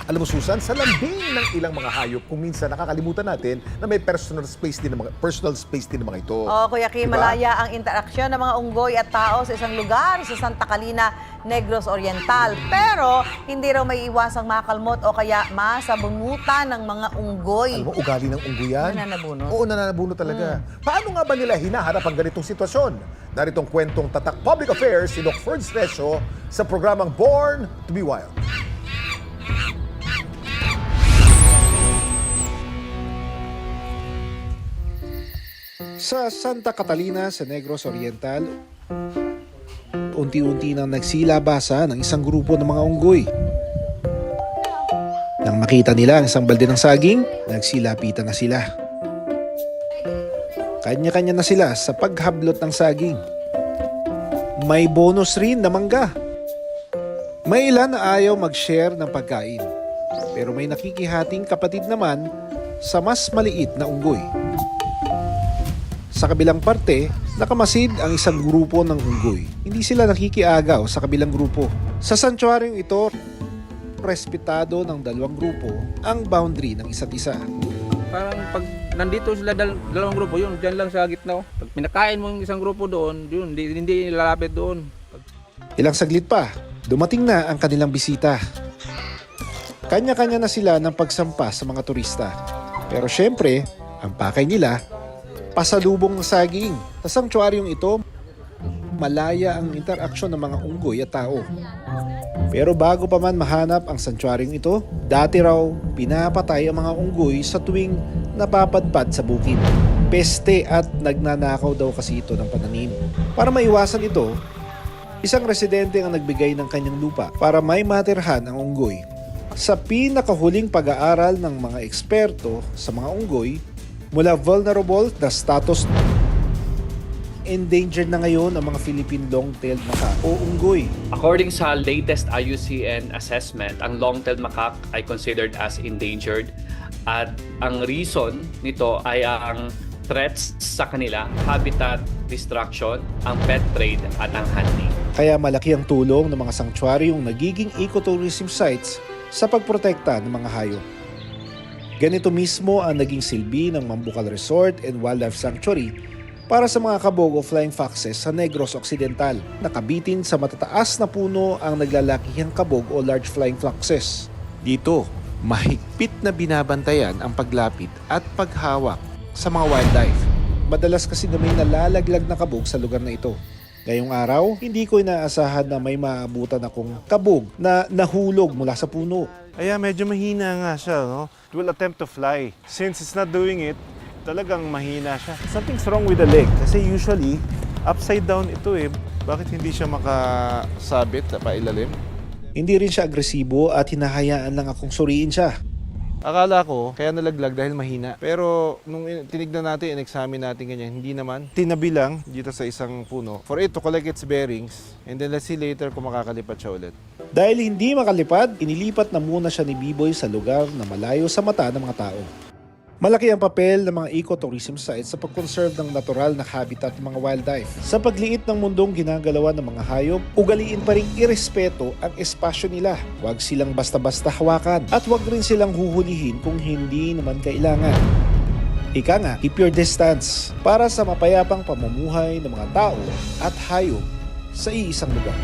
Alam mo Susan, sa lambing ng ilang mga hayop, kung minsan nakakalimutan natin na may personal space din ng mga ito. Oo, Kuya Kim, Diba? malaya ang interaksyon ng mga unggoy at tao sa isang lugar sa Santa Catalina, Negros Oriental. Pero hindi raw may iwasang makalmot o kaya masabunutan ng mga unggoy. Alam mo, ugali ng unggoy yan. Nananabunot? Oo, nananabunot talaga. Paano nga ba nila hinaharap ang ganitong sitwasyon? Naritong kwentong tatak Public Affairs si Doc Ferd Stresio sa programang Born to be Wild. Sa Santa Catalina sa Negros Oriental, unti-unti nang nagsilabasa ng isang grupo ng mga unggoy. Nang makita nila ang isang balde ng saging, nagsilapitan na sila. Kanya-kanya na sila sa paghablot ng saging. May bonus rin na mangga. May ilan na ayaw mag-share ng pagkain. Pero may nakikihating kapatid naman sa mas maliit na unggoy. Sa kabilang parte, nakamasid ang isang grupo ng unggoy. Hindi sila nakikiagaw sa kabilang grupo. Sa santuaryong ito, respetado ng dalawang grupo ang boundary ng isa't isa. Parang pag nandito sila dalawang grupo, yun, dyan lang sa gitna. Pag pinakain mo yung isang grupo doon, yun, hindi lalapit doon. Ilang saglit pa, dumating na ang kanilang bisita. Kanya-kanya na sila ng pagsampa sa mga turista. Pero syempre, ang pakay nila, pasalubong ng saging. Sa sanktuaryong ito, malaya ang interaksyon ng mga unggoy at tao. Pero bago pa man mahanap ang sanktuaryong ito, dati raw pinapatay ang mga unggoy sa tuwing napapadpad sa bukid. Peste at nagnanakaw daw kasi ito ng pananim. Para maiwasan ito, isang residente ang nagbigay ng kanyang lupa para may matirhan ang unggoy. Sa pinakahuling pag-aaral ng mga eksperto sa mga unggoy, mula vulnerable na status, endangered na ngayon ang mga Philippine long-tailed macaque o unggoy. According sa latest IUCN assessment, ang long-tailed macaque ay considered as endangered at ang reason nito ay ang threats sa kanila, habitat destruction, ang pet trade at ang hunting. Kaya malaki ang tulong ng mga sanctuaryong nagiging ecotourism sites sa pagprotekta ng mga hayop. Ganito mismo ang naging silbi ng Mambucal Resort and Wildlife Sanctuary para sa mga kabog o flying foxes sa Negros Occidental. Nakabitin sa matataas na puno ang naglalakihang kabog o large flying foxes. Dito, mahigpit na binabantayan ang paglapit at paghawak sa mga wildlife. Madalas kasi na may nalalaglag na kabog sa lugar na ito. Ngayong araw, hindi ko inaasahan na may maabutan akong kabog na nahulog mula sa puno. Kaya medyo mahina nga siya, no? It will attempt to fly. Since it's not doing it, talagang mahina siya. Something's wrong with the leg. Kasi usually, upside down ito eh. Bakit hindi siya makasabit sa pailalim? Hindi rin siya agresibo at hinahayaan lang akong suriin siya. Akala ko, kaya nalaglag dahil mahina. Pero nung tinignan natin, in-examine natin ganyan, hindi naman. Tinabi lang dito sa isang puno for it to collect its bearings. And then let's see later kung makakalipat siya ulit. Dahil hindi makalipad, inilipat na muna siya ni Biboy sa lugar na malayo sa mata ng mga tao. Malaki ang papel ng mga ecotourism sites sa pag-conserve ng natural na habitat ng mga wildlife. Sa pagliit ng mundong ginagalawan ng mga hayop, ugaliin pa rin irespeto ang espasyo nila. Huwag silang basta-basta hawakan at huwag rin silang huhulihin kung hindi naman kailangan. Ika nga, keep your distance para sa mapayapang pamumuhay ng mga tao at hayop sa iisang lugar.